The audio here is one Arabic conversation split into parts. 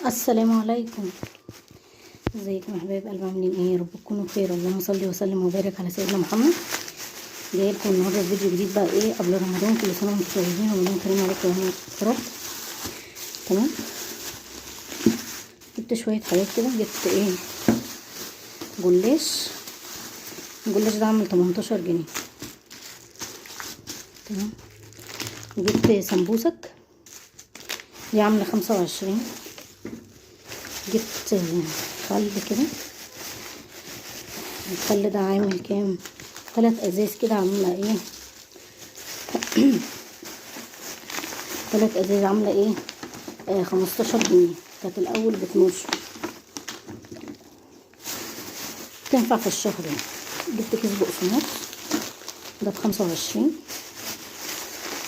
السلام عليكم. ازيكم يا حبايب قلبي، عاملين ايه؟ يا رب تكونوا بخير. اللهم صل وسلم وبارك على سيدنا محمد. جاي لكم النهارده فيديو جديد بقى ايه قبل رمضان. كل سنه وانتم طيبين ورمضان كريم عليكم يا رب. تمام. جبت شويه حاجات كده. جبت ايه؟ جلاش. الجلاش ده عامل 18 جنيه. تمام. جبت سمبوسك دي عامله 25. جبت خل كده. الخل ده عامل كام؟ 3 ازاز كده عامله ايه 3 ازاز عامله ايه 15 جنيه. كانت الاول ب12. تنفع في الشهر يعني. جبت كيس بقسماط ده ب25.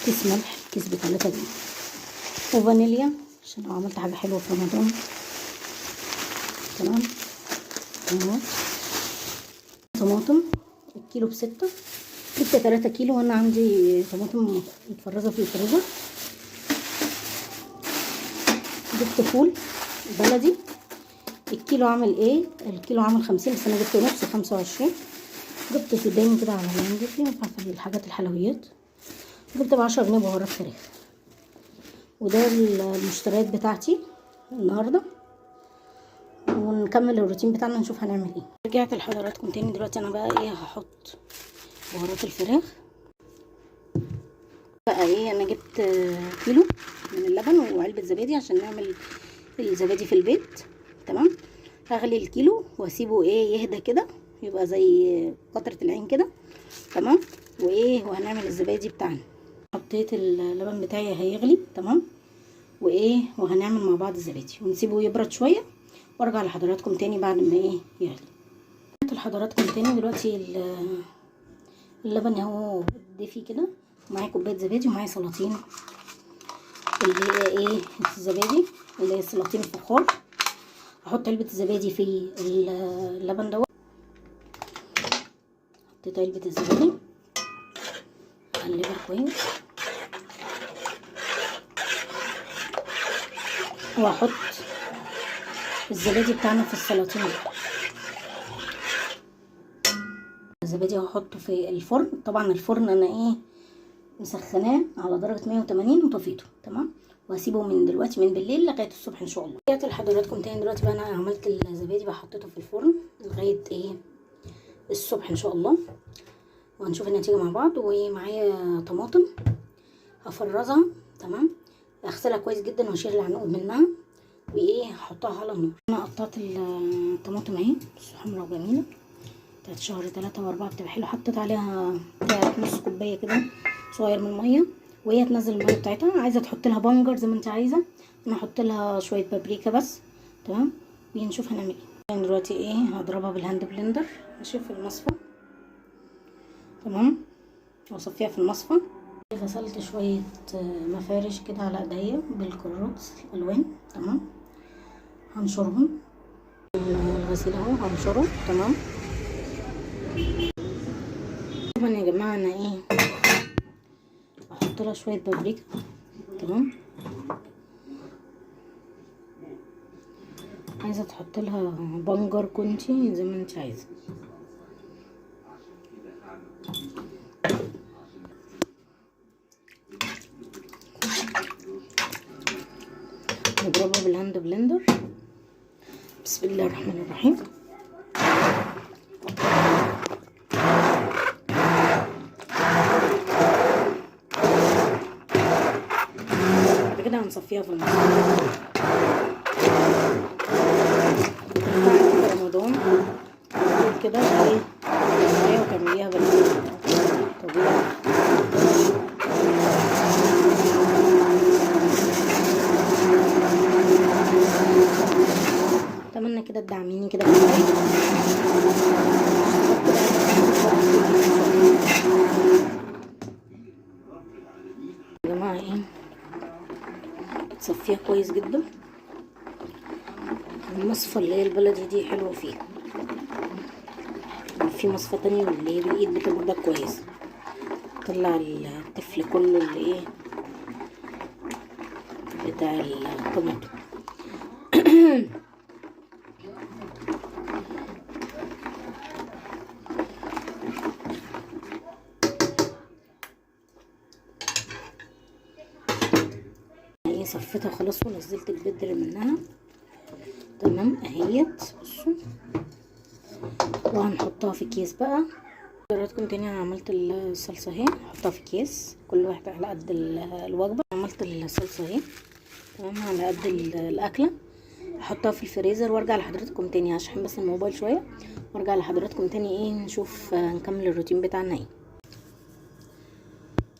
كيس ملح كيس ب3 جنيه. وفانيليا عشان لو عملت حاجه حلوه في رمضان. تمام. طماطم الكيلو ب6. جبت 3 كيلو وانا عندي طماطم متفرزه في الفريزر. جبت فول بلدي. الكيلو عامل ايه؟ الكيلو عامل 50 بس انا جبت نص 25. جبت سوداني كده على جنب ينفع في الحاجات الحلويات. جبت ب10 جنيه بهارات فراخ. وده المشتريات بتاعتي النهارده. ونكمل الروتين بتاعنا نشوف هنعمل ايه. رجعت لحضراتكم تاني. دلوقتي انا بقى ايه هحط بهارات الفراخ. بقى ايه انا جبت كيلو من اللبن وعلبة زبادي عشان نعمل الزبادي في البيت. تمام. هغلي الكيلو واسيبه ايه يهدى كده يبقى زي قطرة العين كده. تمام. وايه وهنعمل الزبادي بتاعنا. حطيت اللبن بتاعي هيغلي. تمام. وايه وهنعمل مع بعض الزبادي ونسيبه يبرد شويه وارجع لحضراتكم تاني بعد ما ايه يغلي. لحضراتكم تاني دلوقتي اللبن اهو دافي كده. معايا كوبايه زبادي ومعايا سلاطين اللي هي ايه الزبادي اللي هي سلاطين الفخار. احط علبه الزبادي في اللبن دوت. حطيت علبه الزبادي اقلبها كويس واحط الزبادي بتاعنا في السلاطين. الزبادي هحطه في الفرن. طبعا الفرن انا ايه مسخناه على درجه 180 وطفيته. تمام. وهسيبه من دلوقتي من بالليل لغايه الصبح ان شاء الله. رجعت لحضراتكم تاني. دلوقتي بقى انا عملت الزبادي بقى حطيته في الفرن لغايه ايه الصبح ان شاء الله. وهنشوف النتيجه مع بعض. ومعايا طماطم هفرزها. تمام. اغسلها كويس جدا واشيل العنقود منها وايه هحطها على النار. انا قطعت الطماطم اهي حمرا وجميله بتاعت شهر 3 و4 بتبقى حلوه. حطيت عليها بتاعت نص كوبايه كده صغير من الميه وهي تنزل الميه بتاعتها. عايزه تحط لها بنجر زي ما انت عايزه. انا هحط لها شويه بابريكا بس. تمام. ونشوف هنعمل ايه. دلوقتي ايه هضربها بالهاند بلندر ماشي في المصفى. تمام. واصفيها في المصفى. غسلت شويه مفارش كده على ايديا بالكروت الالوان. تمام. هنشرهم الغسيل اهو هنشره. تمام. طبعا يا جماعه انا ايه احط لها شويه بابريكا. تمام. عايزه تحط لها بنجر كنتي زي ما انت عايزه. نضربها بالهاند بلندر. بسم الله الرحمن الرحيم. بعد كده هنصفيها في المصفى. رمضان كده ايه وتعمليها طبيعي. اتمنى كده تدعميني كده باللايك. يا جماعه ايه تصفيها كويس جدا. المصفى اللي هي البلدي دي حلوه فيها. في مصفى تانية اللي هي بالايد بتبقى كويس. طلع التفل كله اللي ايه بتاع الطماطم. لفيتها خلاص ونزلت البذر منها. تمام اهيت بصوا. وهنحطها في كيس بقى. حضراتكم تاني انا عملت الصلصه اهي، هحطها في كيس كل واحده على قد الوجبه. عملت الصلصه اهي تمام على قد الاكله. احطها في الفريزر وارجع لحضراتكم تاني، هشحن بس الموبايل شويه وارجع لحضراتكم تاني ايه نشوف نكمل الروتين بتاعنا ايه.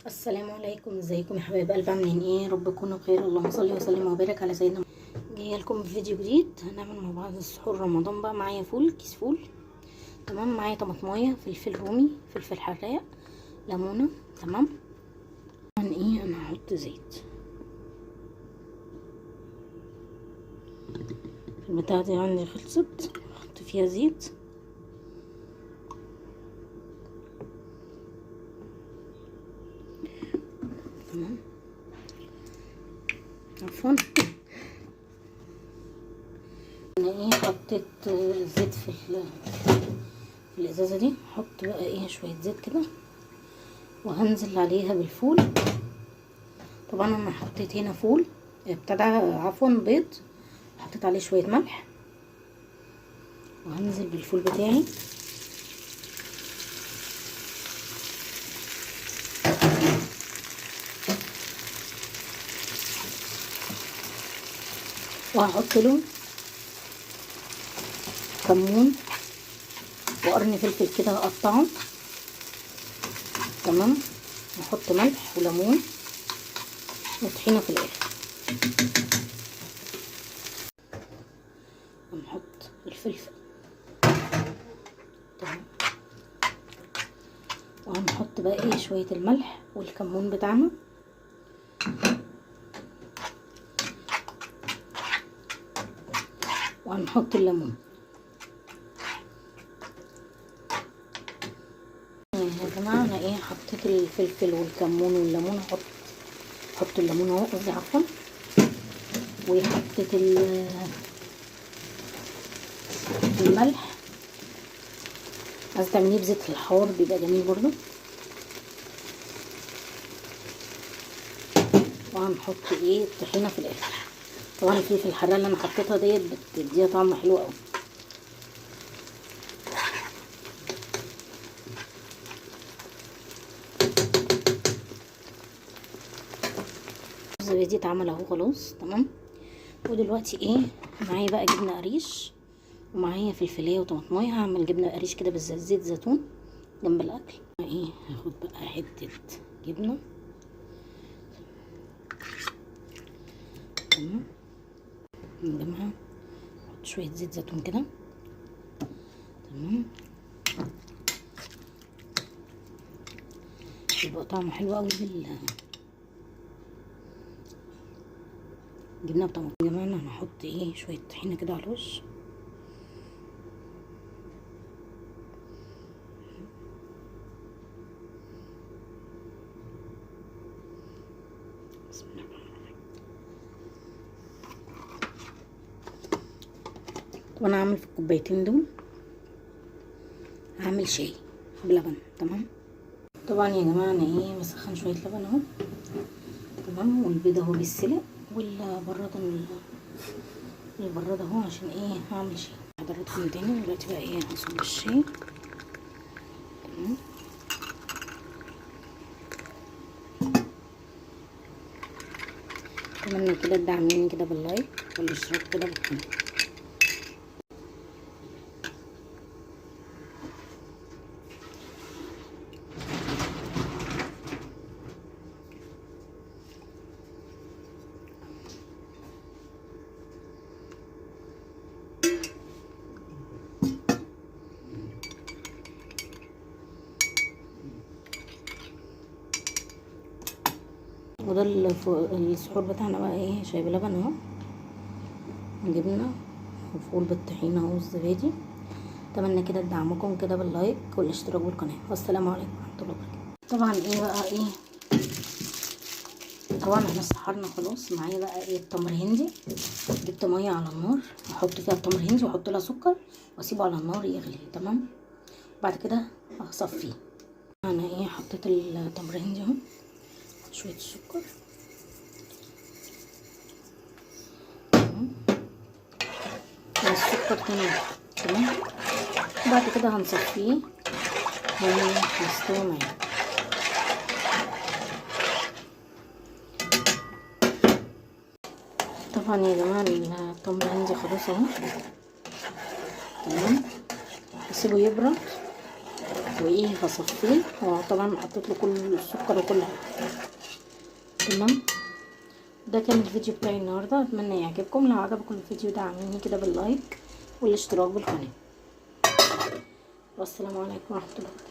السلام عليكم، ازيكم يا حبايب قلبي، عاملين ايه؟ رب تكونوا بخير. اللهم صل وسلم وبارك على سيدنا. جايه لكم بفيديو جديد. هنعمل مع بعض السحور رمضان بقى. معايا فول، كيس فول تمام، معايا طماطمايه، فلفل رومي، فلفل حراق، ليمونه. تمام. ايه انا هحط زيت البتاعه دي عندي خلصت، احط فيها زيت. تمام عفوا. انا ايه حطيت زيت في الازازه دي. احط بقى ايه شويه زيت كده وهنزل عليها بالفول. طبعا انا حطيت هنا فول ابتدى عفوا بيض، حطيت عليه شويه ملح وهنزل بالفول بتاعي. وهحط له كمون وقرن فلفل كده هقطعه. تمام. نحط ملح وليمون وطحينه في الاخر. ونحط الفلفل. تمام. وهنحط بقى ايه شويه الملح والكمون بتاعنا. وهنحط الليمون. يا جماعه انا ايه حطيت الفلفل والكمون والليمون. احط الليمون اهو، قصدي عفوا. وحطيت الملح. عايزه تعمليه بزيت الحار بيبقى جميل برضو. وهنحط ايه الطحينه في الاخر. طبعا الفلفل الحراق اللي انا حطيتها ديت بتديها طعم حلو قوي. الزبادي اتعمل اهو خلاص. تمام. ودلوقتي ايه معايا بقى جبنه قريش ومعايا فلفلايه وطماطمايه. هعمل جبنه قريش كده بالزيت زيتون جنب الاكل. ايه هاخد بقى حته جبنه. تمام. نجمعها، نحط شويه زيت زيتون كده. تمام. يبقى طعمه حلو قوي بالجبنه بطماطم. يا جماعه انا هحط ايه شويه طحينه كده على الوش. بسم الله الرحمن الرحيم. وانا هعمل في الكوبايتين دول هعمل شاي بلبن. تمام. طبعا يا جماعه انا ايه بسخن شويه لبن اهو. تمام. والبيض اهو بيتسلق البراد اهو عشان ايه هعمل شاي. حضراتكم تاني دلوقتي بقى ايه هصب الشاي. تمام. اتمنى كده تدعموني كده باللايك والاشتراك كده بالقناه. وده السحور بتاعنا بقى ايه شاي بلبن اهو، جبنه وفول بالطحينه والزبادي. اتمنى كده تدعمكم كده باللايك والاشتراك بالقناه. والسلام عليكم ورحمه الله وبركاته. طبعا ايه بقى ايه طبعا احنا سحرنا خلاص. معايا بقى ايه التمر هندي. جبت ميه على النار احط فيها التمر هندي واحط لها سكر واسيبه على النار يغلي. تمام. بعد كده هصفيه. انا ايه حطيت التمر هندي اهو، شويه السكر سكر تاني، تمام. وبعد كده هنصفيه ونستوي معاه. طبعا يا جماعه التمر عندي خلاص اهو، تمام. هسيبه يبرد وايه هصفيه. هو طبعا حطيت له كل السكر وكل حاجه، تمام. ده كان الفيديو بتاعي النهارده، اتمنى يعجبكم. لو عجبكم الفيديو دعموني كده باللايك والاشتراك بالقناه. والسلام عليكم ورحمه الله وبركاته.